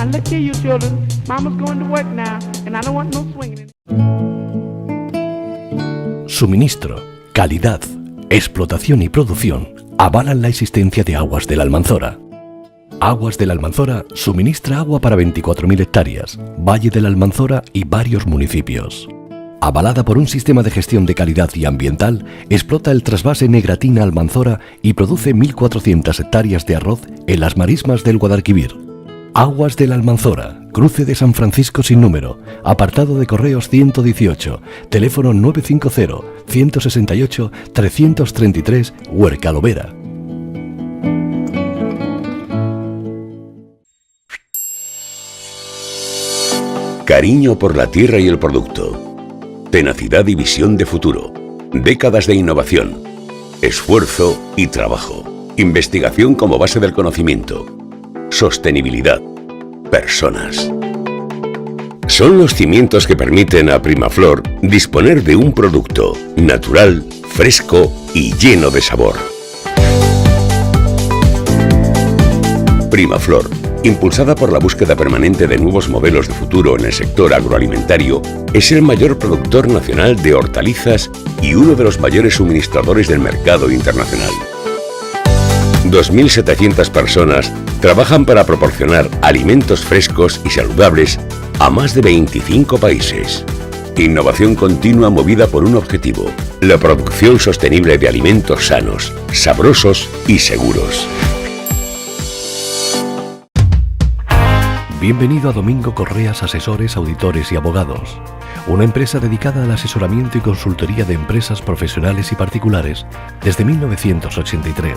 Now look here, you children. Mama's going to work now, and I don't want no swinging. Suministro, calidad, explotación y producción avalan la existencia de Aguas de la Almanzora. Aguas de la Almanzora suministra agua para 24.000 hectáreas, Valle de la Almanzora y varios municipios. Avalada por un sistema de gestión de calidad y ambiental, explota el trasvase Negratina Almanzora y produce 1.400 hectáreas de arroz en las marismas del Guadalquivir. Aguas de la Almanzora, cruce de San Francisco sin número, apartado de correos 118, teléfono 950-168-333, Huerca Lovera. Cariño por la tierra y el producto. Tenacidad y visión de futuro. Décadas de innovación. Esfuerzo y trabajo. Investigación como base del conocimiento. Sostenibilidad. Personas. Son los cimientos que permiten a Primaflor disponer de un producto natural, fresco y lleno de sabor. Primaflor, impulsada por la búsqueda permanente de nuevos modelos de futuro en el sector agroalimentario, es el mayor productor nacional de hortalizas y uno de los mayores suministradores del mercado internacional. 2.700 personas trabajan para proporcionar alimentos frescos y saludables a más de 25 países. Innovación continua movida por un objetivo: la producción sostenible de alimentos sanos, sabrosos y seguros. Bienvenido a Domingo Correas Asesores, Auditores y Abogados, una empresa dedicada al asesoramiento y consultoría de empresas profesionales y particulares desde 1983.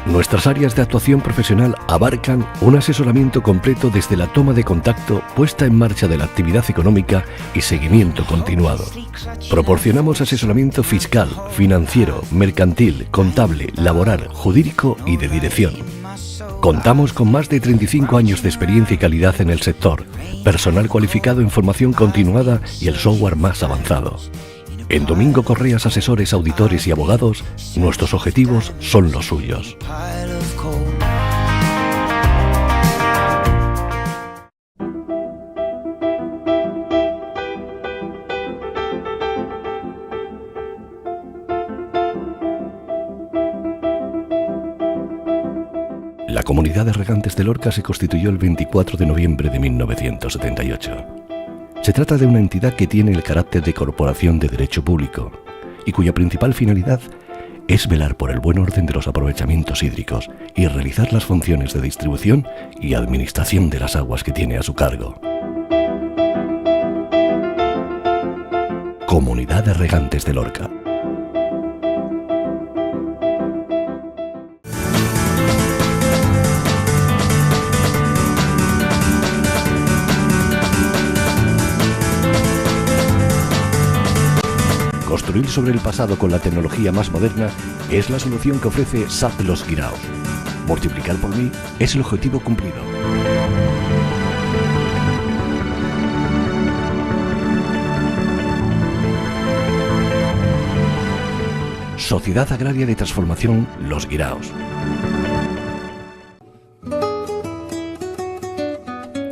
Nuestras áreas de actuación profesional abarcan un asesoramiento completo desde la toma de contacto, puesta en marcha de la actividad económica y seguimiento continuado. Proporcionamos asesoramiento fiscal, financiero, mercantil, contable, laboral, jurídico y de dirección. Contamos con más de 35 años de experiencia y calidad en el sector, personal cualificado en formación continuada y el software más avanzado. En Domingo Correas Asesores, Auditores y Abogados, nuestros objetivos son los suyos. La Comunidad de Regantes de Lorca se constituyó el 24 de noviembre de 1978. Se trata de una entidad que tiene el carácter de corporación de derecho público y cuya principal finalidad es velar por el buen orden de los aprovechamientos hídricos y realizar las funciones de distribución y administración de las aguas que tiene a su cargo. Comunidad de Regantes de Lorca. Construir sobre el pasado con la tecnología más moderna es la solución que ofrece SAP Los Guiraos. Multiplicar por mí es el objetivo cumplido. Sociedad Agraria de Transformación Los Guiraos.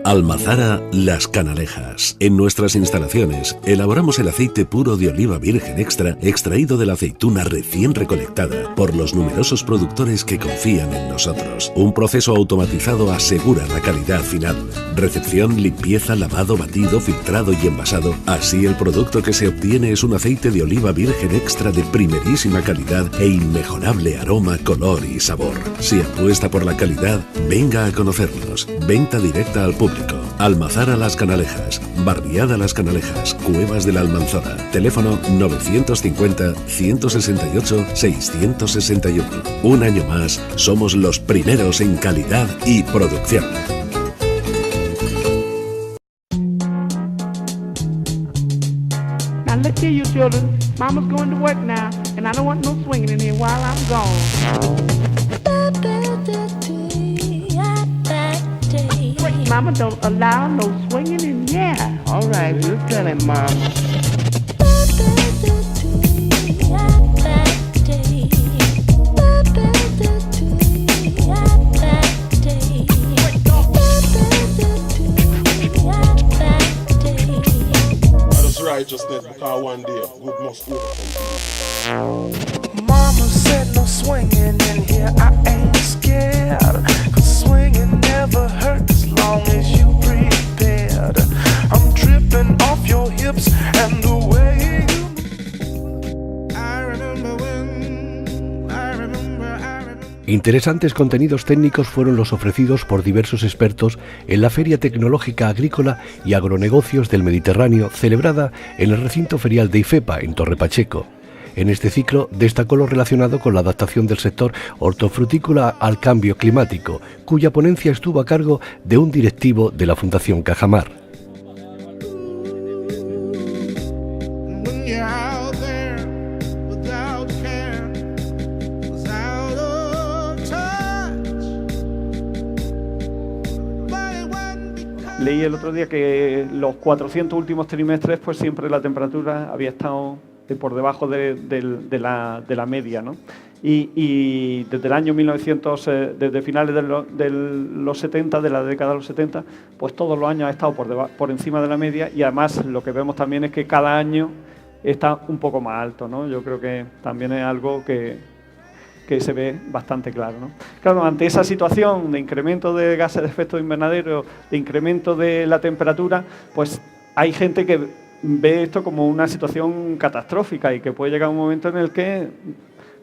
Almazara Las Canalejas. En nuestras instalaciones elaboramos el aceite puro de oliva virgen extra extraído de la aceituna recién recolectada por los numerosos productores que confían en nosotros. Un proceso automatizado asegura la calidad final. Recepción, limpieza, lavado, batido, filtrado y envasado. Así el producto que se obtiene es un aceite de oliva virgen extra de primerísima calidad e inmejorable aroma, color y sabor. Si apuesta por la calidad, venga a conocernos. Venta directa al público. Almazara Las Canalejas, Barriada Las Canalejas, Cuevas de la Almanzora. Teléfono 950-168-661. Un año más, somos los primeros en calidad y producción. Now look here, you children. Mama's going to work now, and I don't want no swinging in here while I'm gone. Mama don't allow no swinging in here. All right, we'll tell him, Mom. Cause one day, good must overcome. Mama said no swinging in here, I ain't scared. Cause swinging never hurts as long as you prepared. I'm tripping off your hips and the way you... I remember when, I remember. Interesantes contenidos técnicos fueron los ofrecidos por diversos expertos en la Feria Tecnológica Agrícola y Agronegocios del Mediterráneo, celebrada en el recinto ferial de IFEPA, en Torre Pacheco. En este ciclo destacó lo relacionado con la adaptación del sector hortofrutícola al cambio climático, cuya ponencia estuvo a cargo de un directivo de la Fundación Cajamar. Leí el otro día que los 400 últimos trimestres, pues siempre la temperatura había estado por debajo de la media, ¿no? Y desde el año 1900, desde finales de los 70, de la década de los 70, pues todos los años ha estado por encima de la media, y además lo que vemos también es que cada año está un poco más alto, ¿no? Yo creo que también es algo que se ve bastante claro, ¿no? Claro, ante esa situación de incremento de gases de efecto invernadero, de incremento de la temperatura, pues hay gente que ve esto como una situación catastrófica y que puede llegar un momento en el que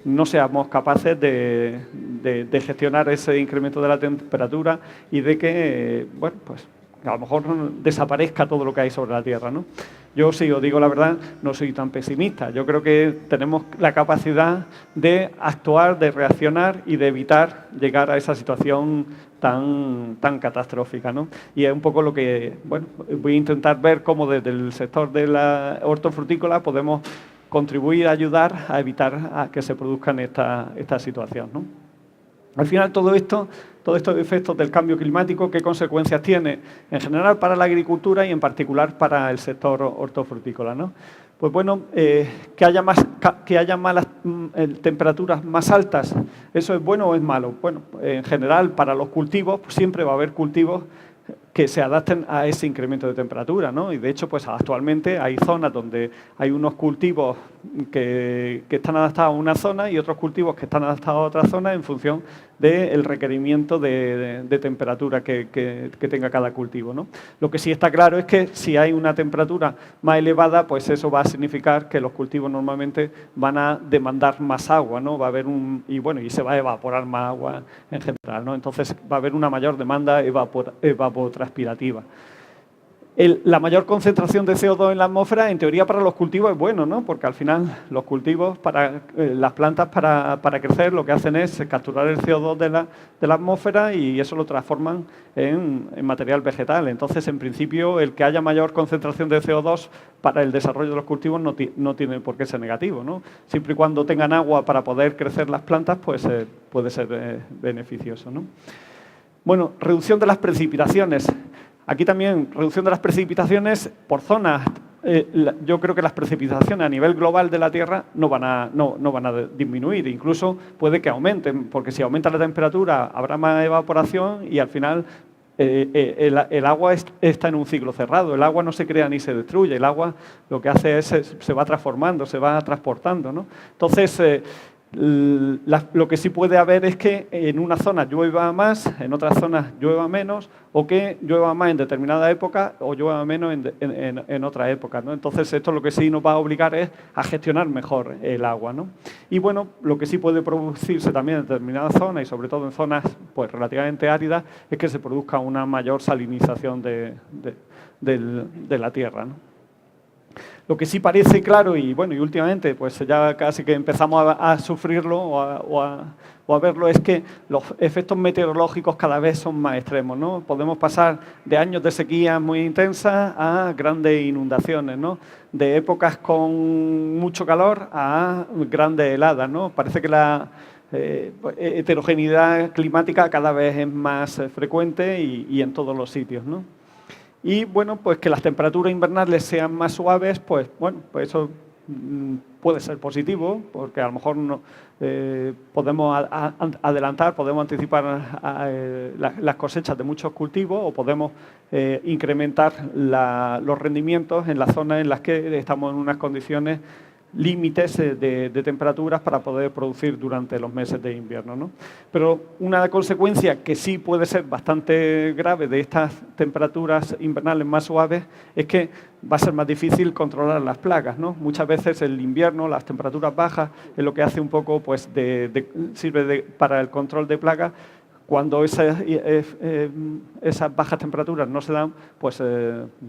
no seamos capaces de gestionar ese incremento de la temperatura y de que, bueno, pues a lo mejor desaparezca todo lo que hay sobre la Tierra, ¿no? Yo, si os digo la verdad, no soy tan pesimista. Yo creo que tenemos la capacidad de actuar, de reaccionar y de evitar llegar a esa situación tan catastrófica, ¿no? Y es un poco lo que, bueno, voy a intentar ver cómo desde el sector de la hortofrutícola podemos contribuir a ayudar a evitar a que se produzcan esta situación, ¿no? Al final, todos estos efectos del cambio climático, ¿qué consecuencias tiene en general para la agricultura y en particular para el sector hortofrutícola, ¿no? Pues bueno, que haya malas temperaturas más altas, ¿eso es bueno o es malo? Bueno, en general, para los cultivos, pues siempre va a haber cultivos que se adapten a ese incremento de temperatura, ¿no? Y de hecho, pues actualmente hay zonas donde hay unos cultivos que están adaptados a una zona y otros cultivos que están adaptados a otra zona en función del requerimiento de temperatura que tenga cada cultivo, ¿no? Lo que sí está claro es que si hay una temperatura más elevada, pues eso va a significar que los cultivos normalmente van a demandar más agua, ¿no? Va a haber y se va a evaporar más agua en general, ¿no? Entonces va a haber una mayor demanda evapotranspirativa. La mayor concentración de CO2 en la atmósfera, en teoría, para los cultivos es bueno, ¿no? Porque al final los cultivos, las plantas para crecer, lo que hacen es capturar el CO2 de la atmósfera y eso lo transforman en material vegetal. Entonces, en principio, el que haya mayor concentración de CO2 para el desarrollo de los cultivos no tiene por qué ser negativo, ¿no? Siempre y cuando tengan agua para poder crecer las plantas, pues puede ser beneficioso, ¿no? Bueno, reducción de las precipitaciones. Aquí también, reducción de las precipitaciones por zonas. Yo creo que las precipitaciones a nivel global de la Tierra no van a disminuir, incluso puede que aumenten, porque si aumenta la temperatura habrá más evaporación y al final el agua está en un ciclo cerrado. El agua no se crea ni se destruye, el agua lo que hace es se va transformando, se va transportando, ¿no? Entonces, lo que sí puede haber es que en una zona llueva más, en otras zonas llueva menos, o que llueva más en determinada época o llueva menos en otra época, ¿no? Entonces, esto lo que sí nos va a obligar es a gestionar mejor el agua, ¿no? Y bueno, lo que sí puede producirse también en determinadas zonas y sobre todo en zonas pues relativamente áridas es que se produzca una mayor salinización de la tierra, ¿no? Lo que sí parece claro y bueno, y últimamente pues ya casi que empezamos a sufrirlo o a verlo es que los efectos meteorológicos cada vez son más extremos, ¿no? Podemos pasar de años de sequía muy intensas a grandes inundaciones, ¿no? De épocas con mucho calor a grandes heladas, ¿no? Parece que la heterogeneidad climática cada vez es más frecuente y en todos los sitios, ¿no? Y bueno, pues que las temperaturas invernales sean más suaves, pues bueno, pues eso puede ser positivo, porque a lo mejor podemos adelantar, podemos anticipar las cosechas de muchos cultivos, o podemos incrementar los rendimientos en las zonas en las que estamos en unas condiciones límites de temperaturas para poder producir durante los meses de invierno, ¿no? Pero una consecuencia que sí puede ser bastante grave de estas temperaturas invernales más suaves es que va a ser más difícil controlar las plagas, ¿no? Muchas veces el invierno, las temperaturas bajas, es lo que hace un poco, pues, sirve para el control de plagas. Cuando esas bajas temperaturas no se dan, pues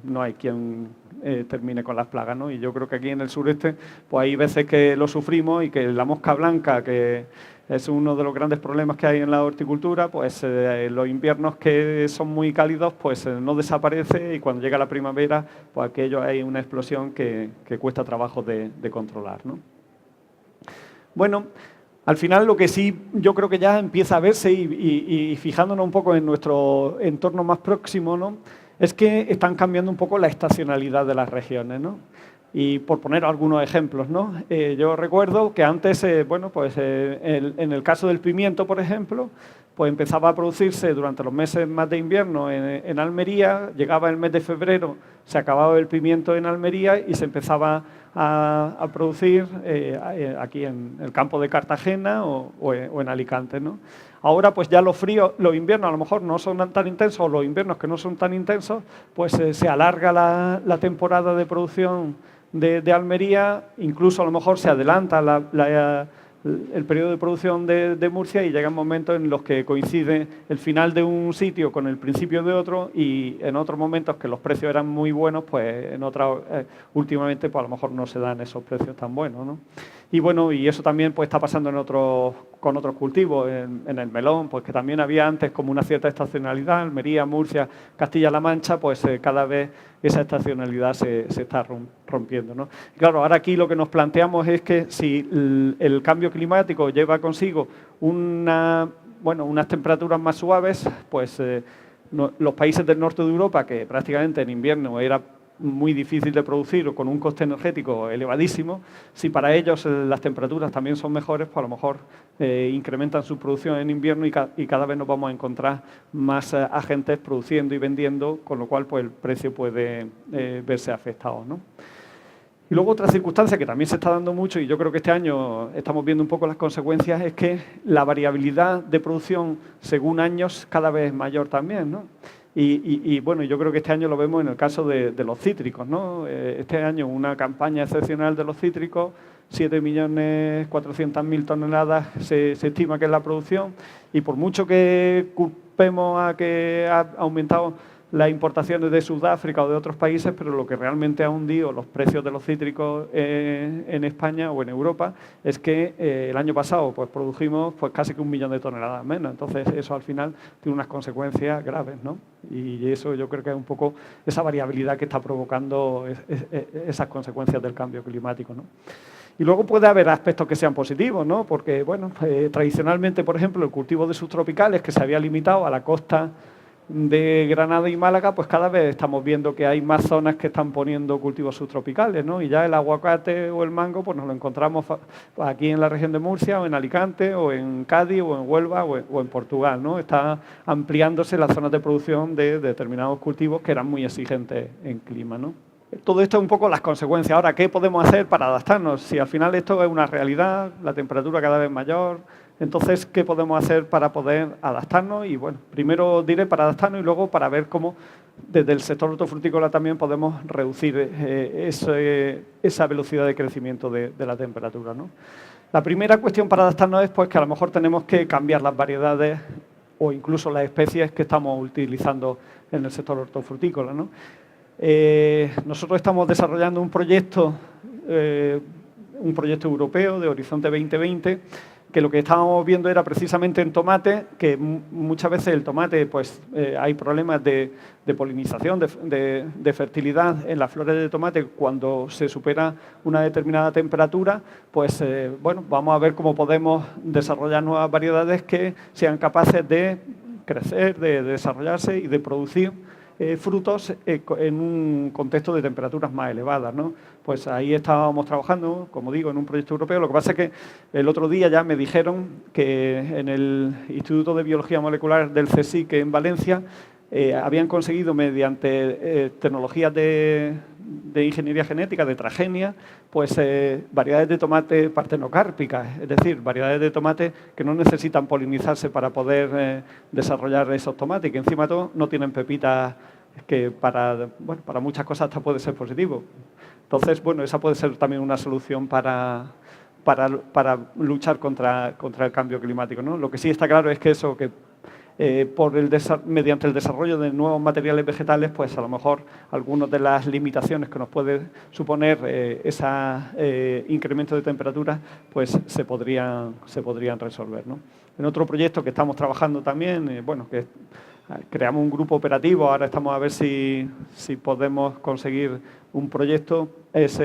no hay quien termine con las plagas, ¿no? Y yo creo que aquí en el sureste pues hay veces que lo sufrimos, y que la mosca blanca, que es uno de los grandes problemas que hay en la horticultura, pues los inviernos que son muy cálidos pues no desaparece, y cuando llega la primavera pues aquello hay una explosión que cuesta trabajo de controlar, ¿no? Bueno, al final lo que sí yo creo que ya empieza a verse, y fijándonos un poco en nuestro entorno más próximo, ¿no?, es que están cambiando un poco la estacionalidad de las regiones, ¿no? Y por poner algunos ejemplos, ¿no? Yo recuerdo que antes, en el caso del pimiento, por ejemplo, pues empezaba a producirse durante los meses más de invierno en Almería, llegaba el mes de febrero, se acababa el pimiento en Almería y se empezaba a producir aquí en el campo de Cartagena o en Alicante, ¿no? Ahora pues ya los inviernos a lo mejor no son tan intensos, o los inviernos que no son tan intensos, pues se alarga la temporada de producción de Almería, incluso a lo mejor se adelanta el periodo de producción de Murcia, y llegan momentos en los que coincide el final de un sitio con el principio de otro, y en otros momentos que los precios eran muy buenos, pues en otras últimamente pues a lo mejor no se dan esos precios tan buenos, ¿no? Y bueno, y eso también pues está pasando con otros cultivos, en el melón, pues que también había antes como una cierta estacionalidad. Almería, Murcia, Castilla-La Mancha, pues cada vez esa estacionalidad se está rompiendo, ¿no? Claro, ahora aquí lo que nos planteamos es que si el cambio climático lleva consigo unas temperaturas más suaves, pues los países del norte de Europa, que prácticamente en invierno era muy difícil de producir o con un coste energético elevadísimo, si para ellos las temperaturas también son mejores, pues a lo mejor incrementan su producción en invierno, y cada vez nos vamos a encontrar más agentes produciendo y vendiendo, con lo cual pues el precio puede verse afectado, ¿no? Y luego otra circunstancia que también se está dando mucho, y yo creo que este año estamos viendo un poco las consecuencias, es que la variabilidad de producción según años cada vez es mayor también, ¿no? Y bueno, yo creo que este año lo vemos en el caso de los cítricos, ¿no? Este año una campaña excepcional de los cítricos, 7.400.000 toneladas se estima que es la producción, y por mucho que culpemos a que ha aumentado las importaciones de Sudáfrica o de otros países, pero lo que realmente ha hundido los precios de los cítricos en España o en Europa es que el año pasado pues produjimos pues casi que 1 millón de toneladas menos. Entonces eso al final tiene unas consecuencias graves, ¿no? Y eso yo creo que es un poco esa variabilidad que está provocando esas consecuencias del cambio climático, ¿no? Y luego puede haber aspectos que sean positivos, ¿no? Porque, bueno, tradicionalmente, por ejemplo, el cultivo de subtropicales, que se había limitado a la costa de Granada y Málaga, pues cada vez estamos viendo que hay más zonas que están poniendo cultivos subtropicales, ¿no? Y ya el aguacate o el mango pues nos lo encontramos aquí en la región de Murcia, o en Alicante, o en Cádiz, o en Huelva, o en Portugal, ¿no? Está ampliándose las zonas de producción de determinados cultivos que eran muy exigentes en clima, ¿no? Todo esto es un poco las consecuencias. Ahora, ¿qué podemos hacer para adaptarnos? Si al final esto es una realidad, la temperatura cada vez mayor, entonces, ¿qué podemos hacer para poder adaptarnos? Y bueno, primero diré para adaptarnos, y luego para ver cómo desde el sector hortofrutícola también podemos reducir esa velocidad de crecimiento de la temperatura, ¿no? La primera cuestión para adaptarnos es pues que a lo mejor tenemos que cambiar las variedades o incluso las especies que estamos utilizando en el sector hortofrutícola, ¿no? Nosotros estamos desarrollando un proyecto europeo de Horizonte 2020, que lo que estábamos viendo era precisamente en tomate, que muchas veces el tomate pues hay problemas de polinización, de fertilidad en las flores de tomate cuando se supera una determinada temperatura. Pues bueno, vamos a ver cómo podemos desarrollar nuevas variedades que sean capaces de crecer, de desarrollarse y de producir frutos en un contexto de temperaturas más elevadas, ¿no? Pues ahí estábamos trabajando, como digo, en un proyecto europeo. Lo que pasa es que el otro día ya me dijeron que en el Instituto de Biología Molecular del CSIC en Valencia habían conseguido mediante tecnologías de ingeniería genética, de transgenia, pues variedades de tomate partenocárpicas, es decir, variedades de tomate que no necesitan polinizarse para poder desarrollar esos tomates y que encima de todo no tienen pepitas que para muchas cosas hasta puede ser positivo. Entonces, bueno, esa puede ser también una solución para luchar contra el cambio climático, ¿no? Lo que sí está claro es que eso, que mediante el desarrollo de nuevos materiales vegetales, pues a lo mejor algunas de las limitaciones que nos puede suponer ese incremento de temperatura, pues se podrían resolver, ¿no? En otro proyecto que estamos trabajando también, que creamos un grupo operativo, ahora estamos a ver si podemos conseguir un proyecto, es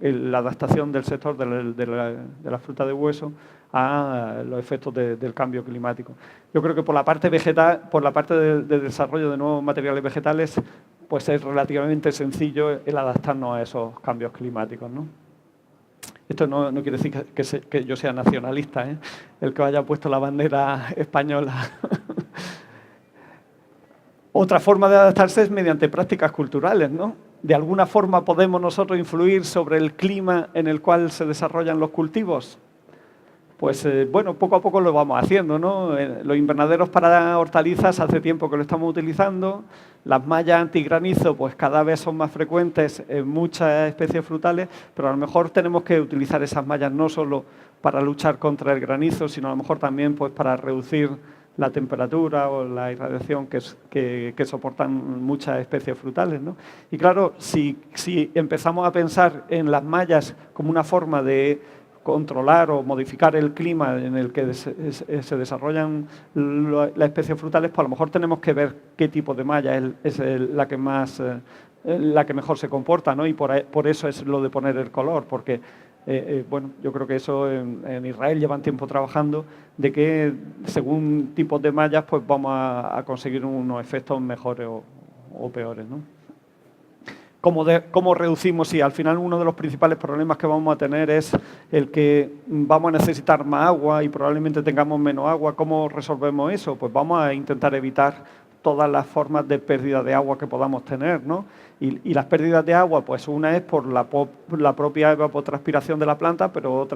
la adaptación del sector de la fruta de hueso a los efectos del cambio climático. Yo creo que por la parte vegetal, por la parte de desarrollo de nuevos materiales vegetales, pues es relativamente sencillo el adaptarnos a esos cambios climáticos, ¿no? Esto no quiere decir que yo sea nacionalista, ¿eh? El que haya puesto la bandera española. Otra forma de adaptarse es mediante prácticas culturales, ¿no? De alguna forma podemos nosotros influir sobre el clima en el cual se desarrollan los cultivos. Pues poco a poco lo vamos haciendo, ¿no? Los invernaderos para hortalizas hace tiempo que lo estamos utilizando. Las mallas antigranizo pues cada vez son más frecuentes en muchas especies frutales, pero a lo mejor tenemos que utilizar esas mallas no solo para luchar contra el granizo, sino a lo mejor también pues para reducir la temperatura o la irradiación que soportan muchas especies frutales, ¿no? Y claro, si empezamos a pensar en las mallas como una forma de controlar o modificar el clima en el que se desarrollan las especies frutales, pues a lo mejor tenemos que ver qué tipo de malla es la que mejor se comporta, ¿no? Y por eso es lo de poner el color, porque yo creo que eso en Israel llevan tiempo trabajando, de que según tipos de mallas pues vamos a conseguir unos efectos mejores o peores, ¿no? ¿Cómo reducimos? Sí, al final uno de los principales problemas que vamos a tener es el que vamos a necesitar más agua y probablemente tengamos menos agua. ¿Cómo resolvemos eso? Pues vamos a intentar evitar todas las formas de pérdida de agua que podamos tener, ¿no? Y las pérdidas de agua, pues una es por la propia evapotranspiración de la planta, pero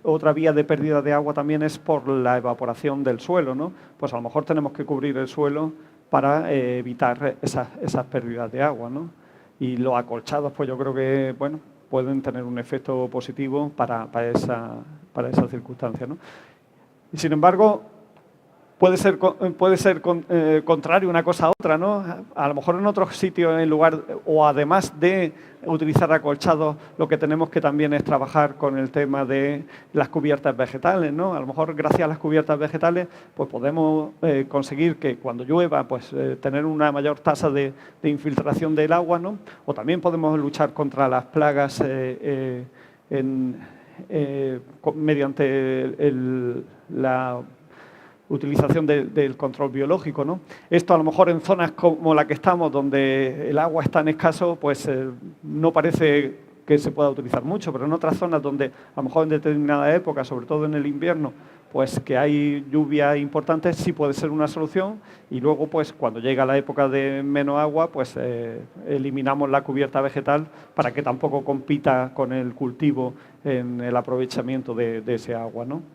otra vía de pérdida de agua también es por la evaporación del suelo, ¿no? Pues a lo mejor tenemos que cubrir el suelo para evitar esas pérdidas de agua, ¿no? Y los acolchados, pues yo creo que pueden tener un efecto positivo para esa circunstancia, ¿no? Y sin embargo, puede ser contrario una cosa a otra, ¿no? A lo mejor en otros sitios, en lugar o además de utilizar acolchados, lo que tenemos que también es trabajar con el tema de las cubiertas vegetales, ¿no? A lo mejor gracias a las cubiertas vegetales pues podemos conseguir que cuando llueva pues tener una mayor tasa de infiltración del agua, ¿no? O también podemos luchar contra las plagas mediante la utilización del control biológico, ¿no? Esto a lo mejor en zonas como la que estamos, donde el agua es tan escaso, pues no parece que se pueda utilizar mucho, pero en otras zonas donde a lo mejor en determinada época, sobre todo en el invierno, pues que hay lluvia importante, sí puede ser una solución. Y luego, pues cuando llega la época de menos agua, pues eliminamos la cubierta vegetal para que tampoco compita con el cultivo en el aprovechamiento de ese agua, ¿no?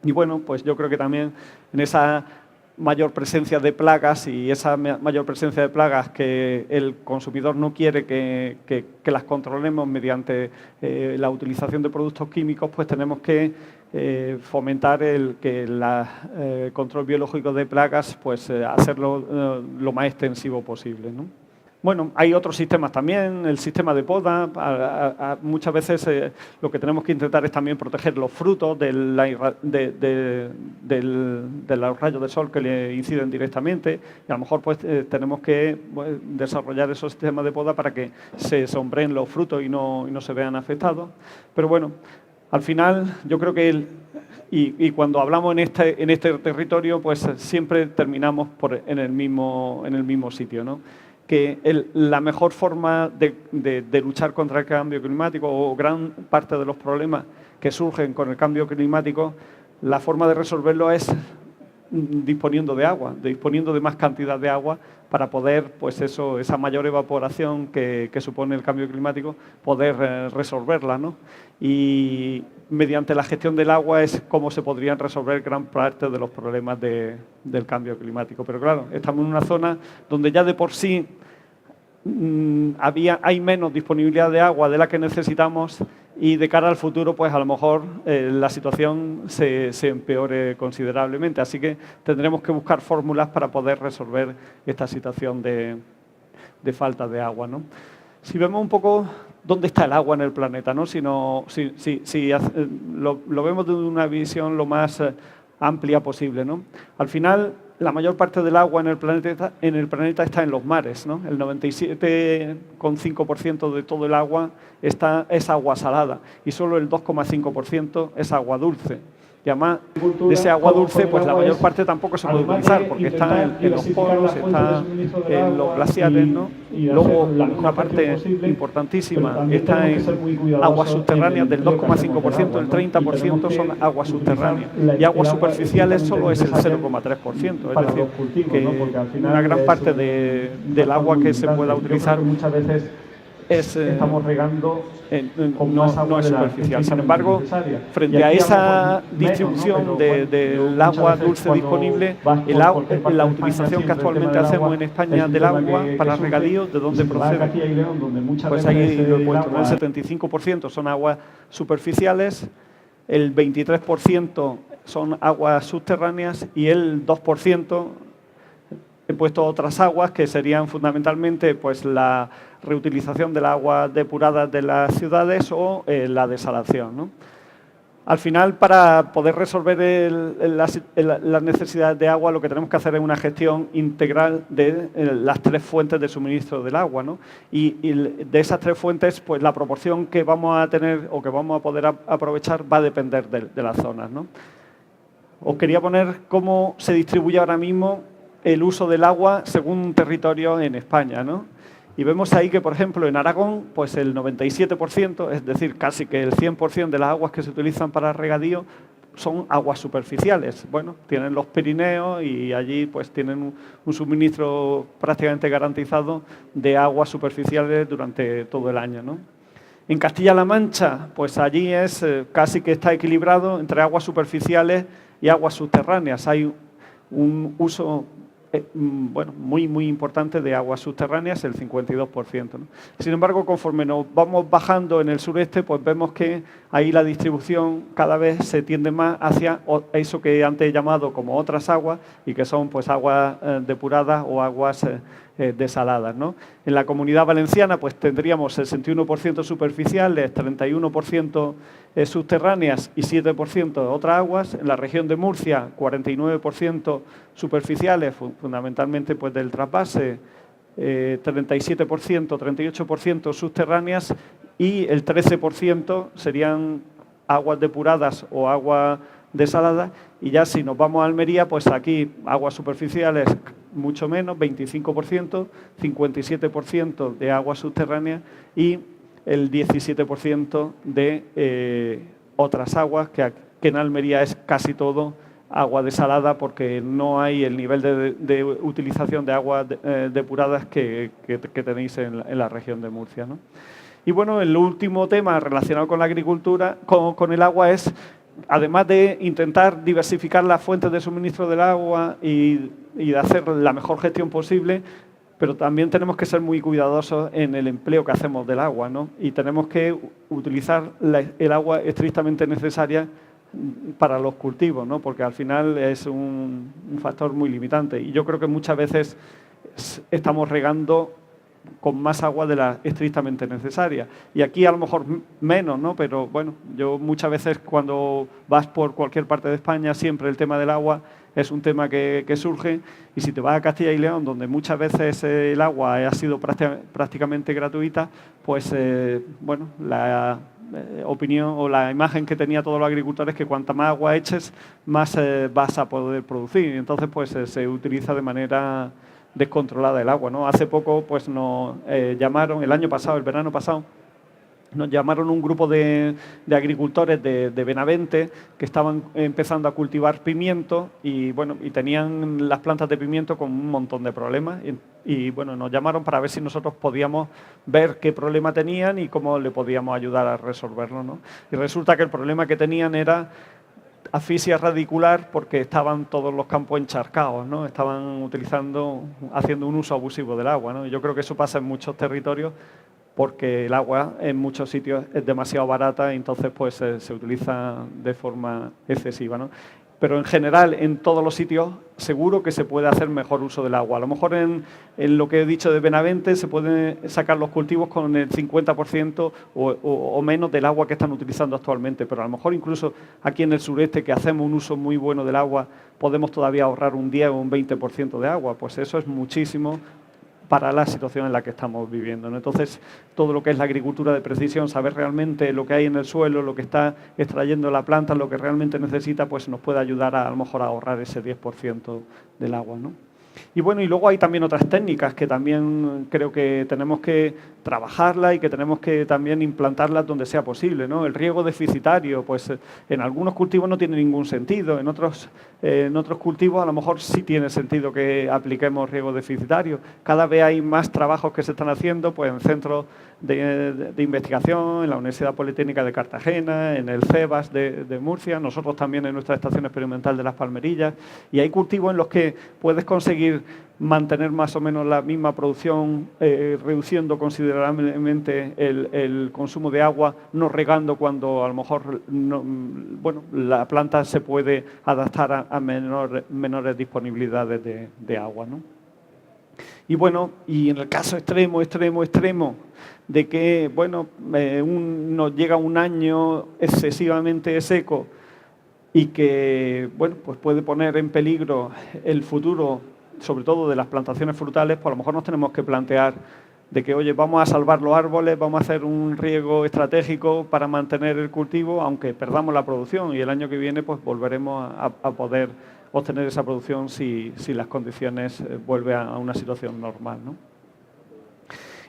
Y pues yo creo que también en esa mayor presencia de plagas y esa mayor presencia de plagas que el consumidor no quiere que las controlemos mediante la utilización de productos químicos, pues tenemos que fomentar el control biológico de plagas, pues hacerlo lo más extensivo posible, ¿no? Hay otros sistemas también, el sistema de poda. Muchas veces lo que tenemos que intentar es también proteger los frutos de los rayos de sol que le inciden directamente. Y a lo mejor pues tenemos que desarrollar esos sistemas de poda para que se sombreen los frutos y no se vean afectados. Pero al final yo creo que Y cuando hablamos en este territorio, pues siempre terminamos en el mismo sitio, ¿no? Que la mejor forma de luchar contra el cambio climático, o gran parte de los problemas que surgen con el cambio climático, la forma de resolverlo es disponiendo de agua, disponiendo de más cantidad de agua para poder, pues eso, esa mayor evaporación que supone el cambio climático, poder resolverla, ¿no? Y mediante la gestión del agua es como se podrían resolver gran parte de los problemas del cambio climático. Pero claro, estamos en una zona donde ya de por sí hay menos disponibilidad de agua de la que necesitamos, y de cara al futuro, pues a lo mejor la situación se empeore considerablemente. Así que tendremos que buscar fórmulas para poder resolver esta situación de falta de agua, ¿no? Si vemos un poco dónde está el agua en el planeta, ¿no? Si lo vemos de una visión lo más amplia posible, ¿no? Al final, la mayor parte del agua en el planeta está en los mares, ¿no? El 97,5% de todo el agua es agua salada, y solo el 2,5% es agua dulce. Y además de ese agua dulce, pues la mayor parte tampoco se puede utilizar, porque está en los polos, está en los glaciares, ¿no? Luego, una parte importantísima está en aguas subterráneas del 2,5%, el 30% son aguas subterráneas, y aguas superficiales solo es el 0,3%. Es decir, que una gran parte del agua que se pueda utilizar estamos regando no es superficial. Sin embargo, frente a esa distribución del agua dulce disponible, la utilización que actualmente hacemos en España del agua para regadío, ¿de dónde procede? Pues ahí lo he puesto, ¿no? El 75% son aguas superficiales, el 23% son aguas subterráneas, y el 2% he puesto otras aguas, que serían fundamentalmente pues la reutilización del agua depurada de las ciudades o la desalación, ¿no? Al final, para poder resolver las necesidades de agua, lo que tenemos que hacer es una gestión integral de las tres fuentes de suministro del agua, ¿no? Y de esas tres fuentes, pues la proporción que vamos a tener o que vamos a poder aprovechar va a depender de las zonas, ¿no? Os quería poner cómo se distribuye ahora mismo el uso del agua según territorio en España, ¿no? Y vemos ahí que, por ejemplo, en Aragón, pues el 97%, es decir, casi que el 100% de las aguas que se utilizan para regadío son aguas superficiales. Bueno, tienen los Pirineos y allí pues tienen un suministro prácticamente garantizado de aguas superficiales durante todo el año, ¿no? En Castilla-La Mancha, pues allí es casi que está equilibrado entre aguas superficiales y aguas subterráneas. Hay un uso muy importante de aguas subterráneas, el 52%, ¿no? Sin embargo, conforme nos vamos bajando en el sureste, pues vemos que ahí la distribución cada vez se tiende más hacia eso que antes he llamado como otras aguas, y que son pues aguas depuradas o aguas desaladas, ¿no? En la Comunidad Valenciana pues tendríamos 61% superficiales, 31% subterráneas y 7% otras aguas. En la región de Murcia, 49% superficiales, fundamentalmente pues del trasvase, 37%, 38% subterráneas, y el 13% serían aguas depuradas o aguas desaladas. Y ya si nos vamos a Almería, pues aquí aguas superficiales mucho menos, 25%, 57% de aguas subterráneas y el 17% de otras aguas, que en Almería es casi todo agua desalada, porque no hay el nivel de utilización de aguas depuradas que tenéis en la región de Murcia, ¿no? Y bueno, el último tema relacionado con la agricultura, con el agua, es, además de intentar diversificar las fuentes de suministro del agua y de hacer la mejor gestión posible, pero también tenemos que ser muy cuidadosos en el empleo que hacemos del agua, ¿no? Y tenemos que utilizar el agua estrictamente necesaria para los cultivos, ¿no? Porque al final es un factor muy limitante. Y yo creo que muchas veces estamos regando con más agua de la estrictamente necesaria. Y aquí a lo mejor menos, ¿no? Pero bueno, yo muchas veces cuando vas por cualquier parte de España, siempre el tema del agua es un tema que surge, y si te vas a Castilla y León, donde muchas veces el agua ha sido prácticamente gratuita, pues bueno, opinión o la imagen que tenía todos los agricultores, que cuanta más agua eches, más vas a poder producir. Entonces, pues se utiliza de manera descontrolada el agua, ¿no? Hace poco, pues nos llamaron, el año pasado, el verano pasado, nos llamaron un grupo de agricultores de Benavente que estaban empezando a cultivar pimiento y, bueno, y tenían las plantas de pimiento con un montón de problemas. Y bueno, nos llamaron para ver si nosotros podíamos ver qué problema tenían y cómo le podíamos ayudar a resolverlo, ¿no? Y resulta que el problema que tenían era asfixia radicular porque estaban todos los campos encharcados, ¿no? Estaban haciendo un uso abusivo del agua, ¿no? Y yo creo que eso pasa en muchos territorios porque el agua en muchos sitios es demasiado barata y entonces pues se utiliza de forma excesiva, ¿no? Pero en general en todos los sitios seguro que se puede hacer mejor uso del agua. A lo mejor en lo que he dicho de Benavente se pueden sacar los cultivos con el 50% o menos del agua que están utilizando actualmente, pero a lo mejor incluso aquí en el sureste, que hacemos un uso muy bueno del agua, podemos todavía ahorrar un 10 o un 20% de agua. Pues eso es muchísimo para la situación en la que estamos viviendo, ¿no? Entonces, todo lo que es la agricultura de precisión, saber realmente lo que hay en el suelo, lo que está extrayendo la planta, lo que realmente necesita, pues nos puede ayudar a lo mejor a ahorrar ese 10% del agua, ¿no? Y bueno, y luego hay también otras técnicas que también creo que tenemos que trabajarlas y que tenemos que también implantarlas donde sea posible, ¿no? El riego deficitario, pues en algunos cultivos no tiene ningún sentido, en otros cultivos a lo mejor sí tiene sentido que apliquemos riego deficitario. Cada vez hay más trabajos que se están haciendo, pues en centros de investigación, en la Universidad Politécnica de Cartagena, en el CEBAS de Murcia, nosotros también en nuestra estación experimental de Las Palmerillas, y hay cultivos en los que puedes conseguir mantener más o menos la misma producción, reduciendo considerablemente el consumo de agua, no regando cuando a lo mejor la planta se puede adaptar a menores disponibilidades de agua, ¿no? Y bueno, y en el caso extremo de que nos llega un año excesivamente seco y que pues puede poner en peligro el futuro, sobre todo de las plantaciones frutales, pues a lo mejor nos tenemos que plantear de que, oye, vamos a salvar los árboles, vamos a hacer un riego estratégico para mantener el cultivo, aunque perdamos la producción, y el año que viene pues volveremos a poder obtener esa producción si las condiciones vuelven a una situación normal, ¿no?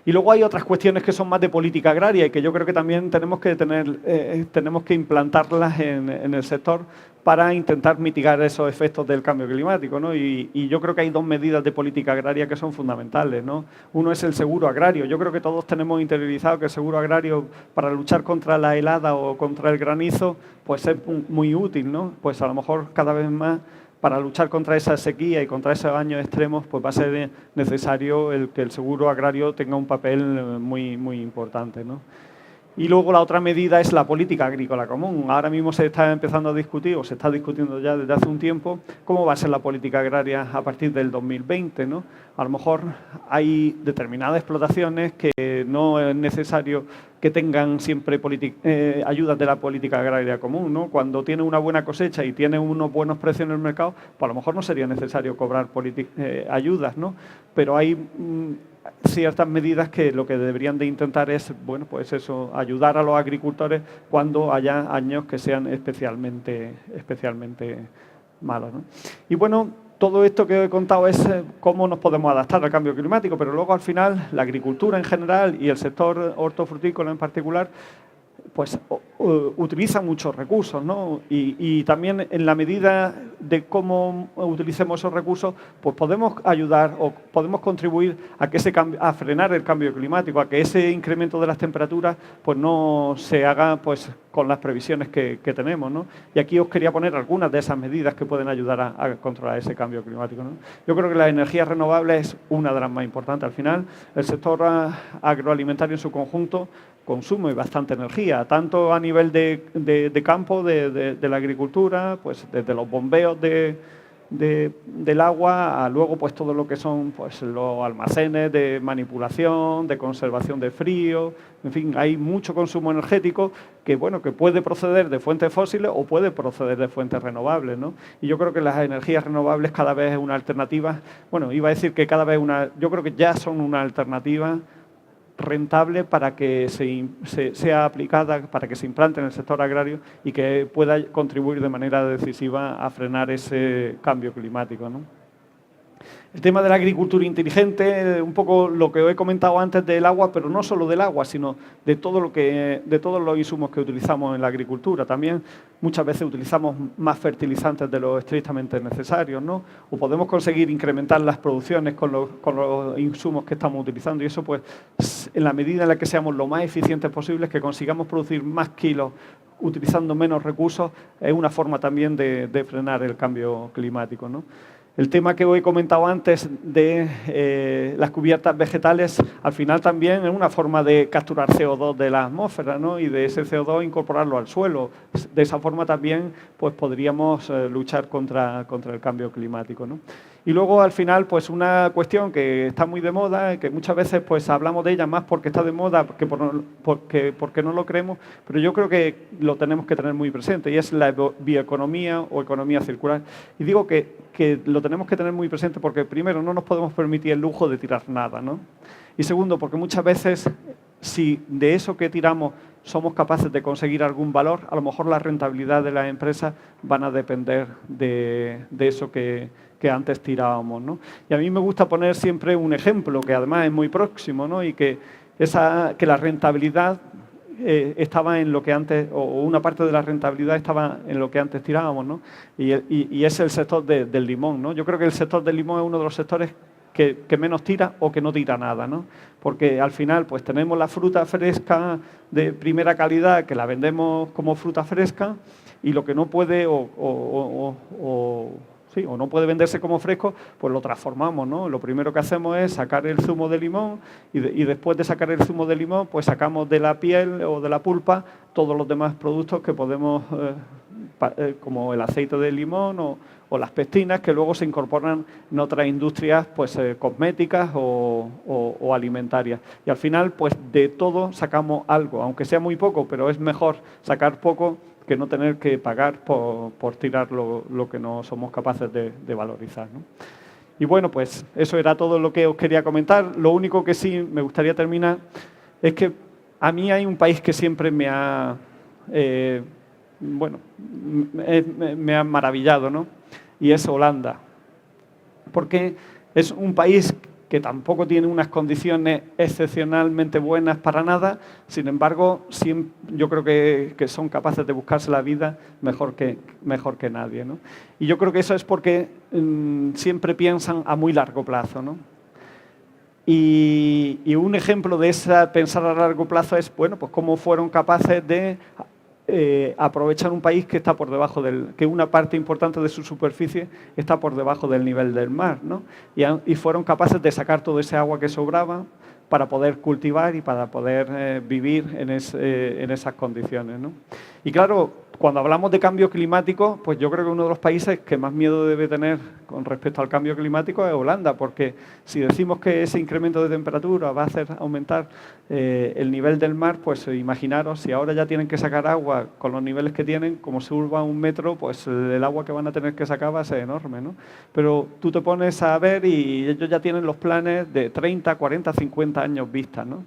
Y luego hay otras cuestiones que son más de política agraria y que yo creo que también tenemos que implantarlas en el sector para intentar mitigar esos efectos del cambio climático, ¿no? Y yo creo que hay dos medidas de política agraria que son fundamentales, ¿no? Uno es el seguro agrario. Yo creo que todos tenemos interiorizado que el seguro agrario para luchar contra la helada o contra el granizo pues es muy útil, ¿no? Pues a lo mejor cada vez más para luchar contra esa sequía y contra esos años extremos, pues va a ser necesario que el seguro agrario tenga un papel muy, muy importante, ¿no? Y luego la otra medida es la política agrícola común. Ahora mismo se está empezando a discutir, o se está discutiendo ya desde hace un tiempo, cómo va a ser la política agraria a partir del 2020, ¿no? A lo mejor hay determinadas explotaciones que no es necesario que tengan siempre ayudas de la política agraria común, ¿no? Cuando tiene una buena cosecha y tiene unos buenos precios en el mercado, pues a lo mejor no sería necesario cobrar ayudas, ¿no? Pero hay ciertas medidas que lo que deberían de intentar es, bueno, pues eso, ayudar a los agricultores cuando haya años que sean especialmente malos, ¿no? Y bueno, todo esto que he contado es cómo nos podemos adaptar al cambio climático, pero luego al final la agricultura en general y el sector hortofrutícola en particular pues utiliza muchos recursos, ¿no? Y también en la medida de cómo utilicemos esos recursos, pues podemos ayudar o podemos contribuir a frenar el cambio climático, a que ese incremento de las temperaturas pues no se haga pues con las previsiones que tenemos, ¿no? Y aquí os quería poner algunas de esas medidas que pueden ayudar a controlar ese cambio climático, ¿no? Yo creo que la energía renovable es una de las más importantes. Al final, el sector agroalimentario en su conjunto consume bastante energía, tanto a nivel de campo, de la agricultura, pues desde los bombeos del agua a luego pues todo lo que son pues los almacenes de manipulación, de conservación de frío, en fin, hay mucho consumo energético que bueno, que puede proceder de fuentes fósiles o puede proceder de fuentes renovables, ¿no? Y yo creo que las energías renovables cada vez es una alternativa, bueno, iba a decir que cada vez yo creo que ya son una alternativa rentable para que sea aplicada, para que se implante en el sector agrario y que pueda contribuir de manera decisiva a frenar ese cambio climático, ¿no? El tema de la agricultura inteligente, un poco lo que os he comentado antes del agua, pero no solo del agua, sino de todos los insumos que utilizamos en la agricultura. También muchas veces utilizamos más fertilizantes de los estrictamente necesarios, ¿no? O podemos conseguir incrementar las producciones con los insumos que estamos utilizando, y eso, pues, en la medida en la que seamos lo más eficientes posibles, que consigamos producir más kilos utilizando menos recursos, es una forma también de frenar el cambio climático, ¿no? El tema que os he comentado antes de las cubiertas vegetales, al final también es una forma de capturar CO2 de la atmósfera, ¿no? Y de ese CO2 incorporarlo al suelo. De esa forma también, pues, podríamos luchar contra el cambio climático, ¿no? Y luego, al final, pues, una cuestión que está muy de moda, que muchas veces, pues, hablamos de ella más porque está de moda que porque no lo creemos, pero yo creo que lo tenemos que tener muy presente, y es la bioeconomía o economía circular. Y digo que lo tenemos que tener muy presente porque, primero, no nos podemos permitir el lujo de tirar nada, ¿no? Y segundo, porque muchas veces, si de eso que tiramos somos capaces de conseguir algún valor, a lo mejor la rentabilidad de las empresas van a depender de eso que antes tirábamos, ¿no? Y a mí me gusta poner siempre un ejemplo, que además es muy próximo, ¿no? Y que la rentabilidad estaba en lo que antes, o una parte de la rentabilidad estaba en lo que antes tirábamos, ¿no? Y es el sector del limón, ¿no? Yo creo que el sector del limón es uno de los sectores que menos tira o que no tira nada, ¿no? Porque al final, pues, tenemos la fruta fresca de primera calidad, que la vendemos como fruta fresca, y lo que no puede o no puede venderse como fresco, pues lo transformamos, ¿no? Lo primero que hacemos es sacar el zumo de limón y después de sacar el zumo de limón, pues sacamos de la piel o de la pulpa todos los demás productos que podemos, como el aceite de limón o las pectinas, que luego se incorporan en otras industrias, pues, cosméticas o alimentarias. Y al final, pues, de todo sacamos algo, aunque sea muy poco, pero es mejor sacar poco que no tener que pagar por tirar lo que no somos capaces de valorizar, ¿no? Y bueno, pues eso era todo lo que os quería comentar. Lo único que sí me gustaría terminar es que a mí hay un país que siempre me ha maravillado, ¿no? Y es Holanda. Porque es un país que tampoco tiene unas condiciones excepcionalmente buenas para nada, sin embargo, yo creo que son capaces de buscarse la vida mejor que nadie, ¿no? Y yo creo que eso es porque siempre piensan a muy largo plazo, ¿no? Y un ejemplo de esa pensar a largo plazo es, bueno, pues cómo fueron capaces de aprovechar un país que está por debajo que una parte importante de su superficie está por debajo del nivel del mar, ¿no? Y fueron capaces de sacar todo ese agua que sobraba para poder cultivar y para poder vivir en esas condiciones, ¿no? Y claro, cuando hablamos de cambio climático, pues yo creo que uno de los países que más miedo debe tener con respecto al cambio climático es Holanda, porque si decimos que ese incremento de temperatura va a hacer aumentar el nivel del mar, pues imaginaros, si ahora ya tienen que sacar agua con los niveles que tienen, como suba 1 metro, pues el agua que van a tener que sacar va a ser enorme, ¿no? Pero tú te pones a ver y ellos ya tienen los planes de 30, 40, 50 años vistas, ¿no?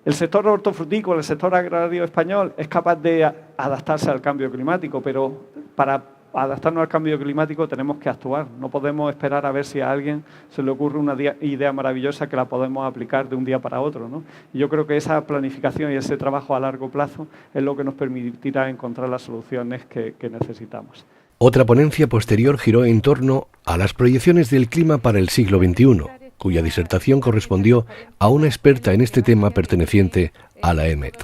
El sector hortofrutícola, el sector agrario español es capaz de adaptarse al cambio climático, pero para adaptarnos al cambio climático tenemos que actuar. No podemos esperar a ver si a alguien se le ocurre una idea maravillosa que la podemos aplicar de un día para otro, ¿no? Y yo creo que esa planificación y ese trabajo a largo plazo es lo que nos permitirá encontrar las soluciones que necesitamos. Otra ponencia posterior giró en torno a las proyecciones del clima para el siglo XXI, cuya disertación correspondió a una experta en este tema perteneciente a la EMET.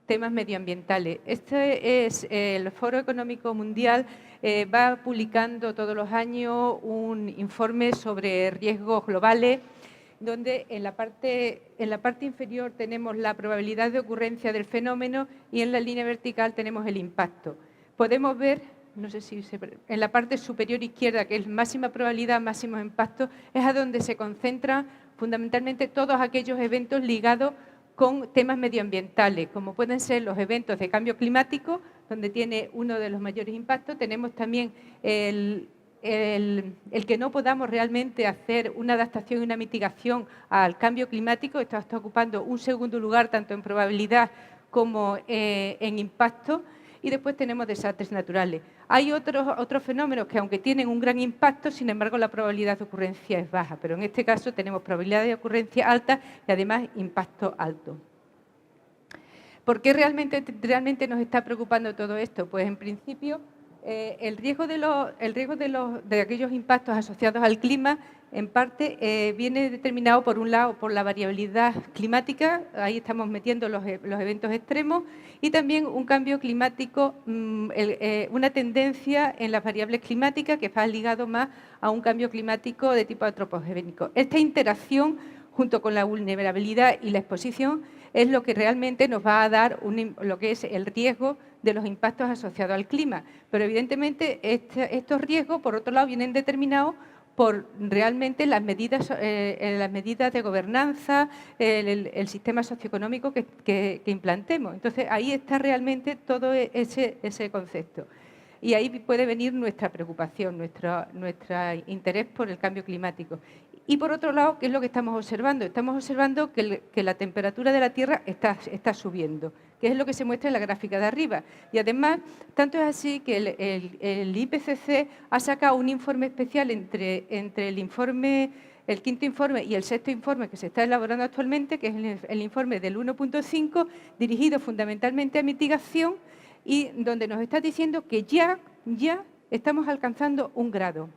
Temas medioambientales. Este es el Foro Económico Mundial, va publicando todos los años un informe sobre riesgos globales, donde en la parte inferior tenemos la probabilidad de ocurrencia del fenómeno y en la línea vertical tenemos el impacto. Podemos ver, no sé si en la parte superior izquierda, que es máxima probabilidad, máximo impacto, es a donde se concentran fundamentalmente todos aquellos eventos ligados con temas medioambientales, como pueden ser los eventos de cambio climático, donde tiene uno de los mayores impactos. Tenemos también el que no podamos realmente hacer una adaptación y una mitigación al cambio climático. Esto está ocupando un segundo lugar tanto en probabilidad como en impacto. Y después tenemos desastres naturales. Hay otros fenómenos que, aunque tienen un gran impacto, sin embargo, la probabilidad de ocurrencia es baja. Pero en este caso tenemos probabilidad de ocurrencia alta y, además, impacto alto. ¿Por qué realmente nos está preocupando todo esto? Pues, en principio, el riesgo de aquellos impactos asociados al clima, en parte, viene determinado, por un lado, por la variabilidad climática. Ahí estamos metiendo los eventos extremos, y también un cambio climático, una tendencia en las variables climáticas que va ligado más a un cambio climático de tipo antropogénico. Esta interacción, junto con la vulnerabilidad y la exposición, es lo que realmente nos va a dar lo que es el riesgo de los impactos asociados al clima. Pero, evidentemente, estos riesgos, por otro lado, vienen determinados por realmente las medidas de gobernanza, el sistema socioeconómico que implantemos. Entonces, ahí está realmente todo ese concepto. Y ahí puede venir nuestra preocupación, nuestro interés por el cambio climático. Y, por otro lado, ¿qué es lo que estamos observando? Estamos observando que la temperatura de la Tierra está subiendo, que es lo que se muestra en la gráfica de arriba. Y, además, tanto es así que el IPCC ha sacado un informe especial entre el quinto informe y el sexto informe que se está elaborando actualmente, que es el informe del 1.5, dirigido fundamentalmente a mitigación, y donde nos está diciendo que ya estamos alcanzando 1 grado.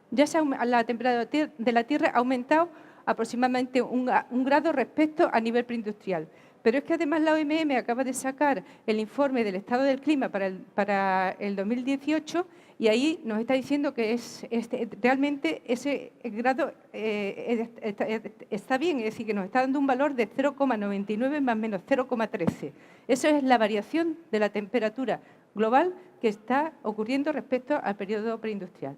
Ya la temperatura de la Tierra ha aumentado aproximadamente 1 grado respecto a nivel preindustrial. Pero es que, además, la OMM acaba de sacar el informe del estado del clima para el 2018, y ahí nos está diciendo que realmente ese grado está bien, es decir, que nos está dando un valor de 0,99 más menos 0,13. Eso es la variación de la temperatura global que está ocurriendo respecto al periodo preindustrial.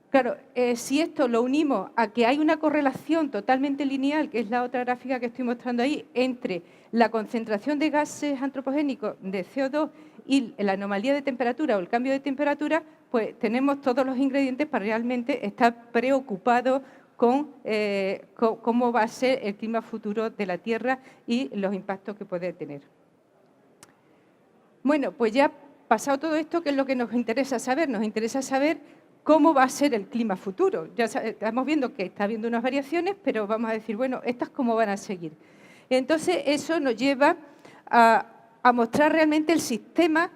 Claro, si esto lo unimos a que hay una correlación totalmente lineal, que es la otra gráfica que estoy mostrando ahí, entre la concentración de gases antropogénicos de CO2 y la anomalía de temperatura o el cambio de temperatura, pues tenemos todos los ingredientes para realmente estar preocupados con cómo va a ser el clima futuro de la Tierra y los impactos que puede tener. Bueno, pues ya pasado todo esto, ¿qué es lo que nos interesa saber? Nos interesa saber cómo va a ser el clima futuro. Ya estamos viendo que está habiendo unas variaciones, pero vamos a decir, bueno, ¿estas cómo van a seguir? Entonces, eso nos lleva a mostrar realmente el sistema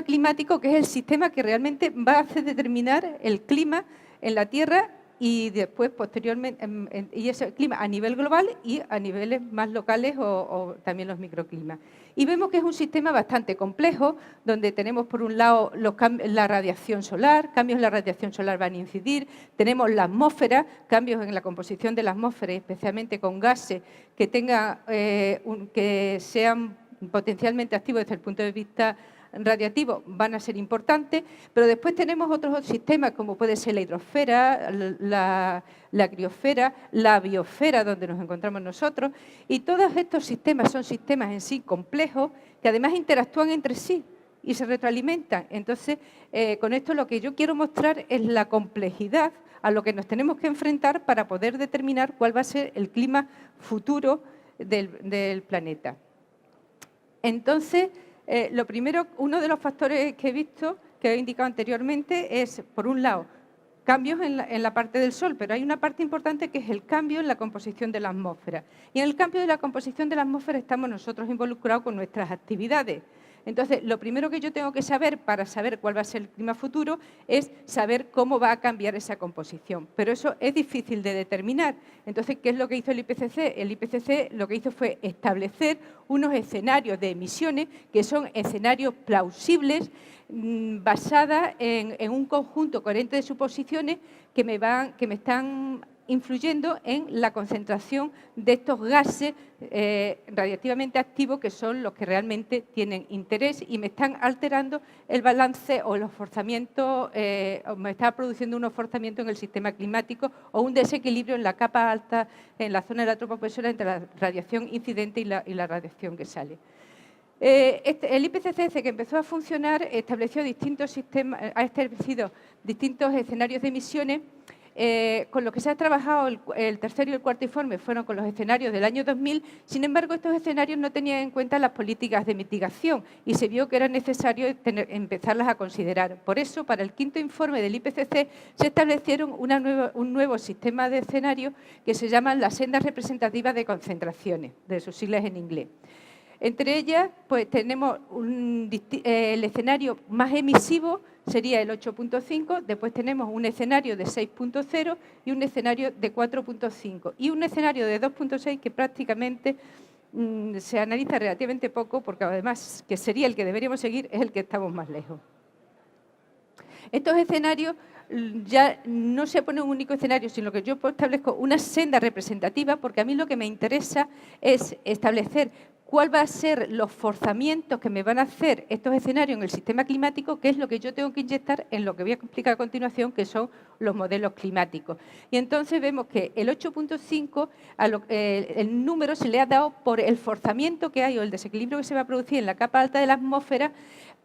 climático, que es el sistema que realmente va a hacer determinar el clima en la Tierra, y después, posteriormente, y ese clima a nivel global y a niveles más locales o también los microclimas. Y vemos que es un sistema bastante complejo, donde tenemos, por un lado, la radiación solar. Cambios en la radiación solar van a incidir. Tenemos la atmósfera, cambios en la composición de la atmósfera, especialmente con gases que sean potencialmente activos desde el punto de vista radiactivos, van a ser importantes. Pero después tenemos otros sistemas, como puede ser la hidrosfera, la criosfera, la biosfera, donde nos encontramos nosotros, y todos estos sistemas son sistemas en sí complejos, que además interactúan entre sí y se retroalimentan. Entonces, con esto lo que yo quiero mostrar es la complejidad a lo que nos tenemos que enfrentar para poder determinar cuál va a ser el clima futuro del planeta. Entonces, lo primero, uno de los factores que he visto, que he indicado anteriormente, es, por un lado, cambios en la parte del Sol, pero hay una parte importante que es el cambio en la composición de la atmósfera. Y en el cambio de la composición de la atmósfera estamos nosotros involucrados con nuestras actividades. Entonces, lo primero que yo tengo que saber para saber cuál va a ser el clima futuro es saber cómo va a cambiar esa composición. Pero eso es difícil de determinar. Entonces, ¿qué es lo que hizo el IPCC? El IPCC lo que hizo fue establecer unos escenarios de emisiones que son escenarios plausibles, basadas en un conjunto coherente de suposiciones que me están influyendo en la concentración de estos gases radiactivamente activos, que son los que realmente tienen interés y me están alterando el balance o los forzamientos, o me está produciendo un forzamiento en el sistema climático o un desequilibrio en la capa alta, en la zona de la troposfera, entre la radiación incidente y la radiación que sale. El IPCC, desde que empezó a funcionar, estableció distintos sistemas, ha establecido distintos escenarios de emisiones. Con lo que se ha trabajado el tercer y el cuarto informe fueron con los escenarios del año 2000. Sin embargo, estos escenarios no tenían en cuenta las políticas de mitigación y se vio que era necesario empezarlas a considerar. Por eso, para el quinto informe del IPCC se establecieron un nuevo sistema de escenarios que se llaman las sendas representativas de concentraciones, de sus siglas en inglés. Entre ellas, pues tenemos el escenario más emisivo, sería el 8.5, después tenemos un escenario de 6.0 y un escenario de 4.5 y un escenario de 2.6 que prácticamente se analiza relativamente poco porque además que sería el que deberíamos seguir es el que estamos más lejos. Estos escenarios ya no se pone un único escenario, sino que yo establezco una senda representativa porque a mí lo que me interesa es establecer cuál va a ser los forzamientos que me van a hacer estos escenarios en el sistema climático, que es lo que yo tengo que inyectar en lo que voy a explicar a continuación, que son los modelos climáticos. Y entonces vemos que el 8.5, el número se le ha dado por el forzamiento que hay o el desequilibrio que se va a producir en la capa alta de la atmósfera